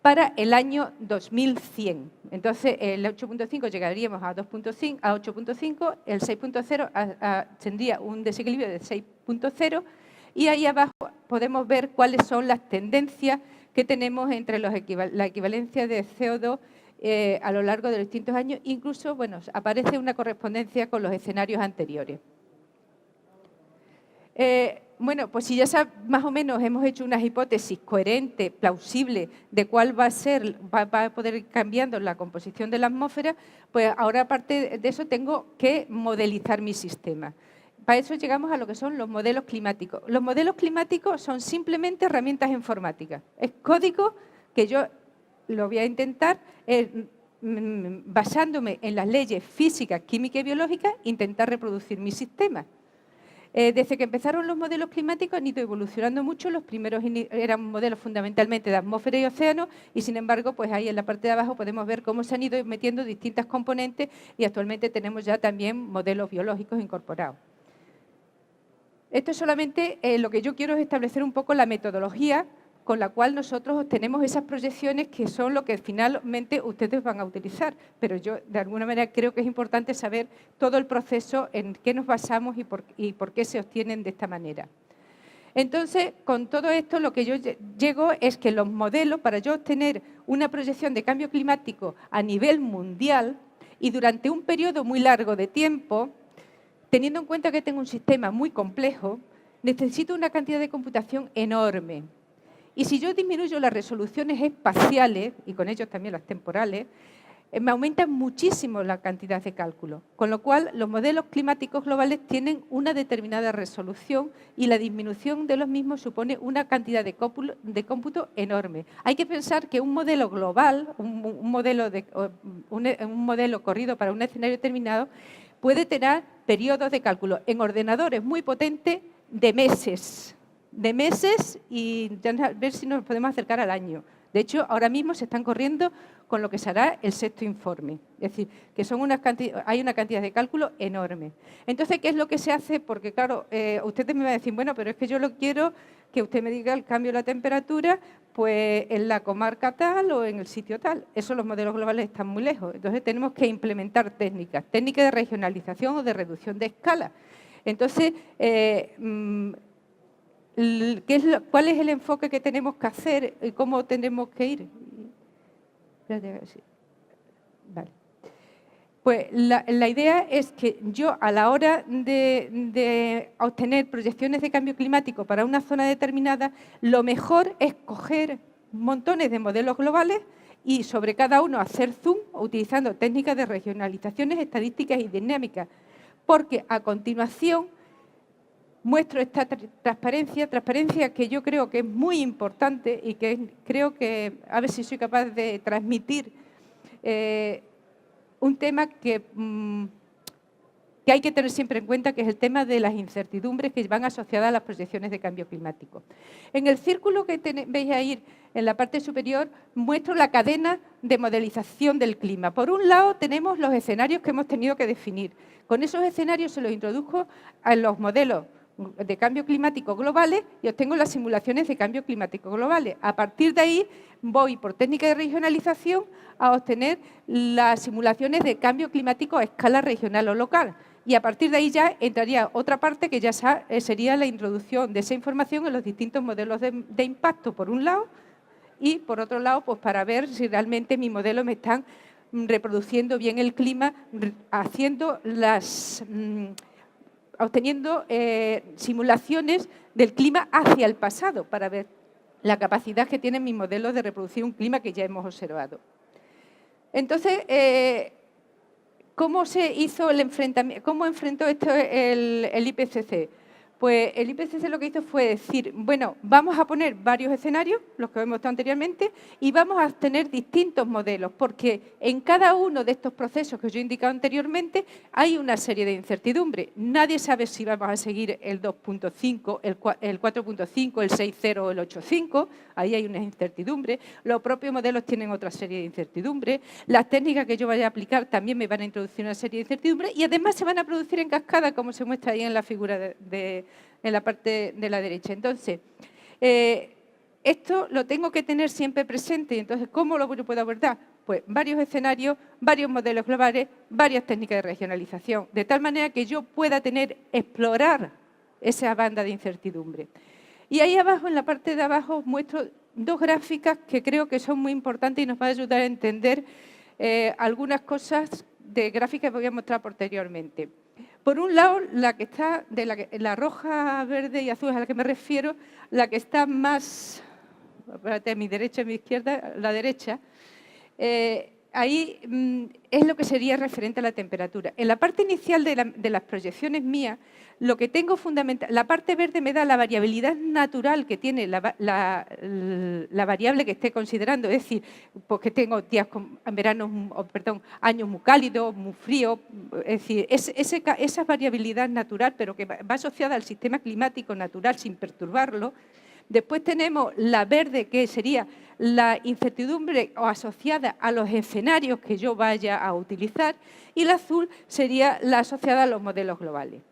para el año 2100. Entonces, el 8.5 llegaríamos a 2.5, a 8.5, el 6.0 tendría un desequilibrio de 6.0, y ahí abajo podemos ver cuáles son las tendencias que tenemos entre la equivalencia de CO2 a lo largo de los distintos años. Incluso, bueno, aparece una correspondencia con los escenarios anteriores. Bueno, pues si ya más o menos hemos hecho unas hipótesis coherentes, plausibles, de cuál va a poder ir cambiando la composición de la atmósfera, pues ahora aparte de eso tengo que modelizar mi sistema. Para eso llegamos a lo que son los modelos climáticos. Los modelos climáticos son simplemente herramientas informáticas. Es código que yo lo voy a intentar, basándome en las leyes físicas, químicas y biológicas, intentar reproducir mi sistema. Desde que empezaron los modelos climáticos han ido evolucionando mucho. Los primeros eran modelos fundamentalmente de atmósfera y océano y, sin embargo, pues ahí en la parte de abajo podemos ver cómo se han ido metiendo distintas componentes y actualmente tenemos ya también modelos biológicos incorporados. Esto es solamente lo que yo quiero es establecer un poco la metodología con la cual nosotros obtenemos esas proyecciones que son lo que finalmente ustedes van a utilizar. Pero yo, de alguna manera, creo que es importante saber todo el proceso, en qué nos basamos y por qué se obtienen de esta manera. Entonces, con todo esto, lo que yo llego es que los modelos, para yo obtener una proyección de cambio climático a nivel mundial y durante un periodo muy largo de tiempo, teniendo en cuenta que tengo un sistema muy complejo, necesito una cantidad de computación enorme. Y si yo disminuyo las resoluciones espaciales, y con ellos también las temporales, me aumentan muchísimo la cantidad de cálculos. Con lo cual, los modelos climáticos globales tienen una determinada resolución y la disminución de los mismos supone una cantidad de cómputo enorme. Hay que pensar que un modelo global, un modelo corrido para un escenario determinado, puede tener periodos de cálculo en ordenadores muy potentes de meses y a ver si nos podemos acercar al año. De hecho, ahora mismo se están corriendo con lo que será el sexto informe. Es decir, que hay una cantidad de cálculo enorme. Entonces, ¿qué es lo que se hace? Porque, claro, ustedes me van a decir, bueno, pero es que yo lo quiero que usted me diga el cambio de la temperatura pues en la comarca tal o en el sitio tal. Eso los modelos globales están muy lejos. Entonces, tenemos que implementar técnicas de regionalización o de reducción de escala. Entonces, ¿cuál es el enfoque que tenemos que hacer y cómo tenemos que ir? Vale. Pues la idea es que yo, a la hora de obtener proyecciones de cambio climático para una zona determinada, lo mejor es coger montones de modelos globales y sobre cada uno hacer zoom utilizando técnicas de regionalizaciones estadísticas y dinámicas, porque a continuación muestro esta transparencia que yo creo que es muy importante y que creo que, a ver si soy capaz de transmitir un tema que hay que tener siempre en cuenta, que es el tema de las incertidumbres que van asociadas a las proyecciones de cambio climático. En el círculo que veis ahí en la parte superior muestro la cadena de modelización del clima. Por un lado tenemos los escenarios que hemos tenido que definir. Con esos escenarios se los introdujo a los modelos de cambio climático globales y obtengo las simulaciones de cambio climático globales. A partir de ahí voy por técnica de regionalización a obtener las simulaciones de cambio climático a escala regional o local. Y a partir de ahí ya entraría otra parte que ya sería la introducción de esa información en los distintos modelos de impacto, por un lado, y por otro lado, pues para ver si realmente mis modelos me están reproduciendo bien el clima, obteniendo simulaciones del clima hacia el pasado, para ver la capacidad que tienen mis modelos de reproducir un clima que ya hemos observado. Entonces, ¿cómo se hizo el enfrentamiento? ¿Cómo enfrentó esto el IPCC? Pues el IPCC lo que hizo fue decir, bueno, vamos a poner varios escenarios, los que hemos visto anteriormente, y vamos a tener distintos modelos, porque en cada uno de estos procesos que yo he indicado anteriormente hay una serie de incertidumbres. Nadie sabe si vamos a seguir el 2.5, el 4.5, el 6.0 o el 8.5, ahí hay una incertidumbre. Los propios modelos tienen otra serie de incertidumbres. Las técnicas que yo vaya a aplicar también me van a introducir una serie de incertidumbres y además se van a producir en cascada, como se muestra ahí en la figura en la parte de la derecha. Entonces, esto lo tengo que tener siempre presente. Entonces, ¿cómo lo puedo abordar? Pues varios escenarios, varios modelos globales, varias técnicas de regionalización, de tal manera que yo pueda explorar esa banda de incertidumbre. Y ahí abajo, en la parte de abajo, muestro dos gráficas que creo que son muy importantes y nos van a ayudar a entender algunas cosas de gráficas que voy a mostrar posteriormente. Por un lado, la que está la roja, verde y azul es a la que me refiero, la que está más, espérate, a mi derecha y a mi izquierda, la derecha, ahí es lo que sería referente a la temperatura. En la parte inicial de las proyecciones mías, lo que tengo fundamental, la parte verde me da la variabilidad natural que tiene la variable que esté considerando, es decir, porque tengo años muy cálidos, muy fríos, es decir, esa variabilidad natural, pero que va asociada al sistema climático natural sin perturbarlo. Después tenemos la verde, que sería la incertidumbre o asociada a los escenarios que yo vaya a utilizar, y la azul sería la asociada a los modelos globales.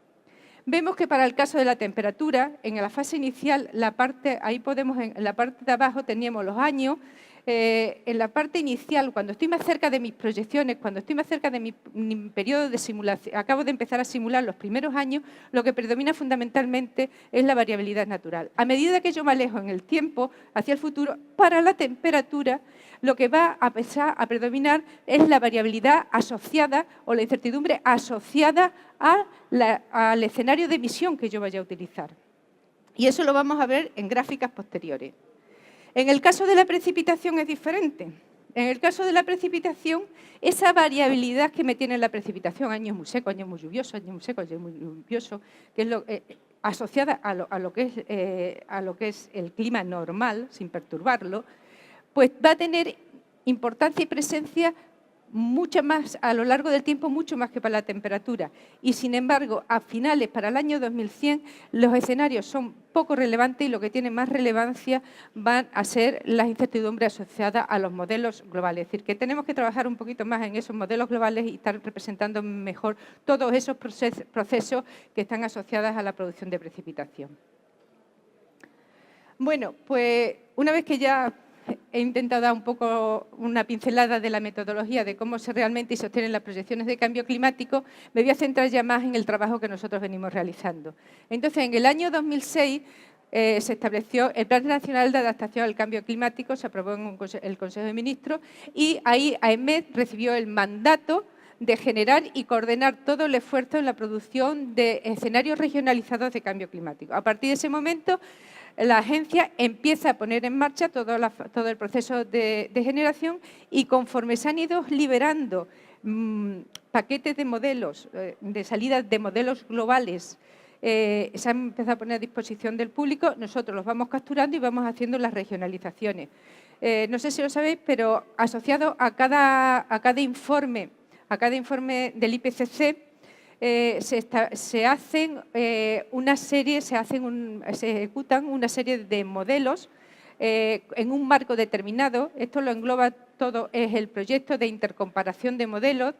Vemos que para el caso de la temperatura, en la fase inicial, en la parte de abajo teníamos los años. En la parte inicial, cuando estoy más cerca de mis proyecciones, cuando estoy más cerca de mi periodo de simulación, acabo de empezar a simular los primeros años, lo que predomina fundamentalmente es la variabilidad natural. A medida que yo me alejo en el tiempo, hacia el futuro, para la temperatura, lo que va a predominar es la variabilidad asociada o la incertidumbre asociada al escenario de emisión que yo vaya a utilizar. Y eso lo vamos a ver en gráficas posteriores. En el caso de la precipitación es diferente. En el caso de la precipitación, esa variabilidad que me tiene la precipitación, años muy secos, años muy lluviosos, años muy secos, años muy lluviosos, que es asociada a lo que es el clima normal, sin perturbarlo, pues va a tener importancia y presencia mucho más a lo largo del tiempo, mucho más que para la temperatura. Y sin embargo, a finales, para el año 2100, los escenarios son poco relevantes y lo que tiene más relevancia van a ser las incertidumbres asociadas a los modelos globales. Es decir, que tenemos que trabajar un poquito más en esos modelos globales y estar representando mejor todos esos procesos que están asociados a la producción de precipitación. Bueno, pues una vez que ya he intentado dar un poco una pincelada de la metodología de cómo realmente se obtienen las proyecciones de cambio climático, me voy a centrar ya más en el trabajo que nosotros venimos realizando. Entonces, en el año 2006 se estableció el Plan Nacional de Adaptación al Cambio Climático, se aprobó en el Consejo de Ministros y ahí AEMET recibió el mandato de generar y coordinar todo el esfuerzo en la producción de escenarios regionalizados de cambio climático. A partir de ese momento, la agencia empieza a poner en marcha todo el proceso de generación y conforme se han ido liberando paquetes de modelos, de salidas de modelos globales, se han empezado a poner a disposición del público, nosotros los vamos capturando y vamos haciendo las regionalizaciones. No sé si lo sabéis, pero asociado a cada informe del IPCC, se ejecutan una serie de modelos en un marco determinado. Esto lo engloba todo, es el proyecto de intercomparación de modelos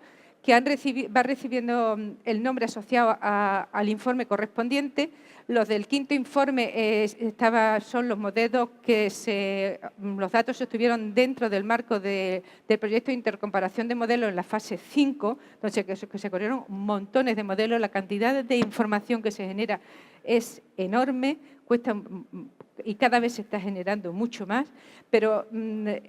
que va recibiendo el nombre asociado al informe correspondiente. Los del quinto informe son los modelos los datos se estuvieron dentro del marco del proyecto de intercomparación de modelos en la fase 5, donde se corrieron montones de modelos. La cantidad de información que se genera es enorme, y cada vez se está generando mucho más, pero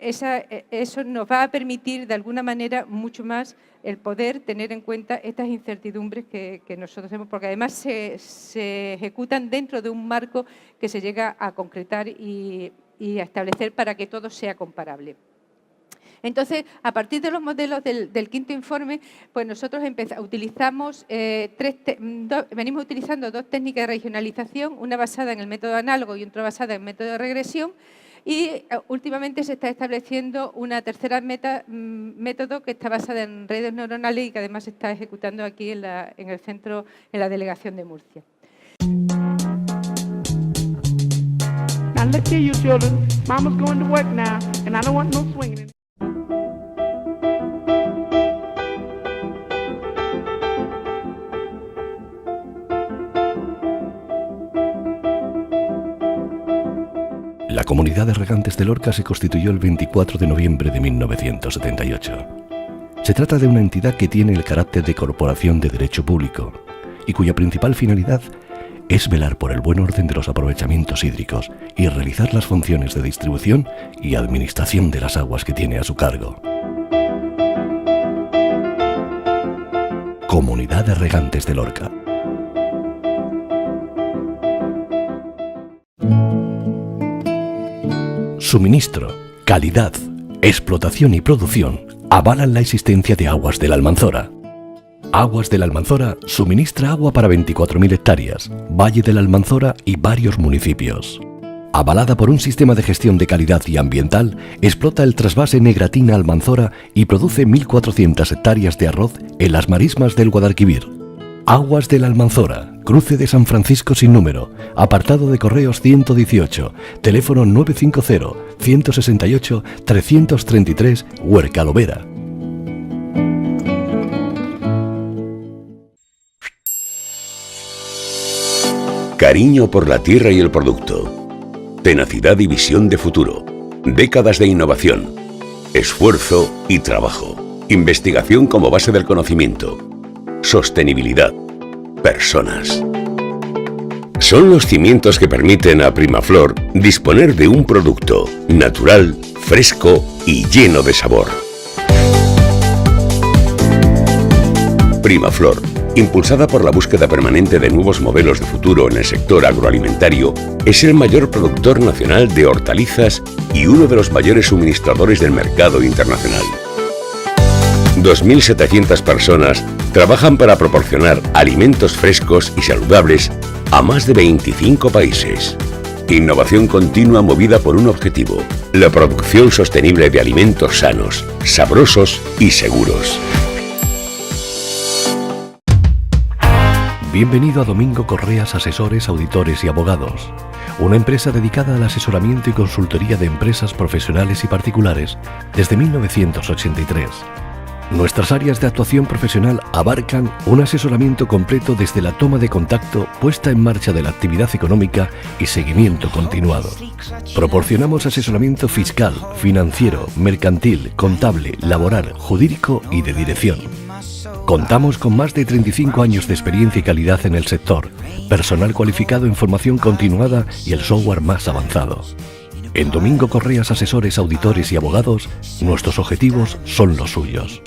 eso nos va a permitir de alguna manera mucho más el poder tener en cuenta estas incertidumbres que nosotros tenemos, porque además se ejecutan dentro de un marco que se llega a concretar y a establecer para que todo sea comparable. Entonces, a partir de los modelos del quinto informe, pues nosotros utilizamos venimos utilizando dos técnicas de regionalización, una basada en el método análogo y otra basada en el método de regresión, y últimamente se está estableciendo una tercera método que está basada en redes neuronales y que además se está ejecutando aquí en el centro, en la delegación de Murcia. Now look here, you children. Mama's going to work now, and I don't want no swinging. La Comunidad de Regantes de Lorca se constituyó el 24 de noviembre de 1978. Se trata de una entidad que tiene el carácter de corporación de derecho público y cuya principal finalidad es velar por el buen orden de los aprovechamientos hídricos y realizar las funciones de distribución y administración de las aguas que tiene a su cargo. Comunidad de Regantes de Lorca. Suministro, calidad, explotación y producción avalan la existencia de Aguas de la Almanzora. Aguas de la Almanzora suministra agua para 24.000 hectáreas, Valle de la Almanzora y varios municipios. Avalada por un sistema de gestión de calidad y ambiental, explota el trasvase Negratina-Almanzora y produce 1.400 hectáreas de arroz en las marismas del Guadalquivir. Aguas de la Almanzora, cruce de San Francisco sin número, apartado de correos 118, teléfono 950-168-333, Huerca Lovera. Cariño por la tierra y el producto. Tenacidad y visión de futuro. Décadas de innovación. Esfuerzo y trabajo. Investigación como base del conocimiento. Sostenibilidad. Personas. Son los cimientos que permiten a Primaflor disponer de un producto natural, fresco y lleno de sabor. Primaflor, impulsada por la búsqueda permanente de nuevos modelos de futuro en el sector agroalimentario, es el mayor productor nacional de hortalizas y uno de los mayores suministradores del mercado internacional. 2.700 personas trabajan para proporcionar alimentos frescos y saludables a más de 25 países. Innovación continua movida por un objetivo: la producción sostenible de alimentos sanos, sabrosos y seguros. Bienvenido a Domingo Correas Asesores, Auditores y Abogados, una empresa dedicada al asesoramiento y consultoría de empresas profesionales y particulares desde 1983. Nuestras áreas de actuación profesional abarcan un asesoramiento completo desde la toma de contacto, puesta en marcha de la actividad económica y seguimiento continuado. Proporcionamos asesoramiento fiscal, financiero, mercantil, contable, laboral, jurídico y de dirección. Contamos con más de 35 años de experiencia y calidad en el sector, personal cualificado en formación continuada y el software más avanzado. En Domingo Correas Asesores, Auditores y Abogados, nuestros objetivos son los suyos.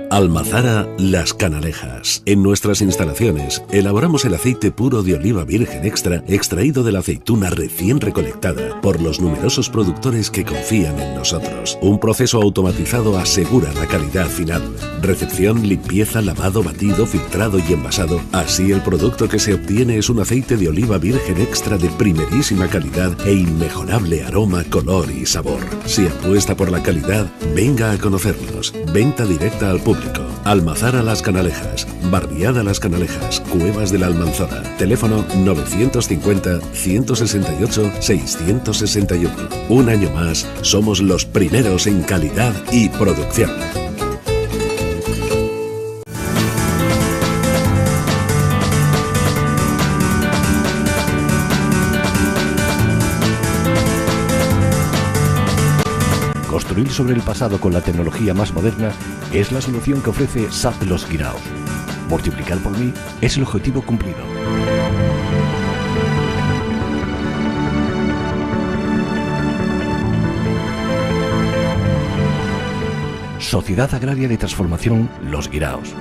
Almazara Las Canalejas. En nuestras instalaciones elaboramos el aceite puro de oliva virgen extra extraído de la aceituna recién recolectada por los numerosos productores que confían en nosotros. Un proceso automatizado asegura la calidad final. Recepción, limpieza, lavado, batido, filtrado y envasado. Así el producto que se obtiene es un aceite de oliva virgen extra de primerísima calidad e inmejorable aroma, color y sabor. Si apuesta por la calidad, venga a conocernos. Venta directa al público. Almazara Las Canalejas, Barriada Las Canalejas, Cuevas de la Almanzora. Teléfono 950-168-661. Un año más, somos los primeros en calidad y producción. Construir sobre el pasado con la tecnología más moderna es la solución que ofrece SAP Los Guiraos. Multiplicar por 1000 es el objetivo cumplido. Sociedad Agraria de Transformación Los Guiraos.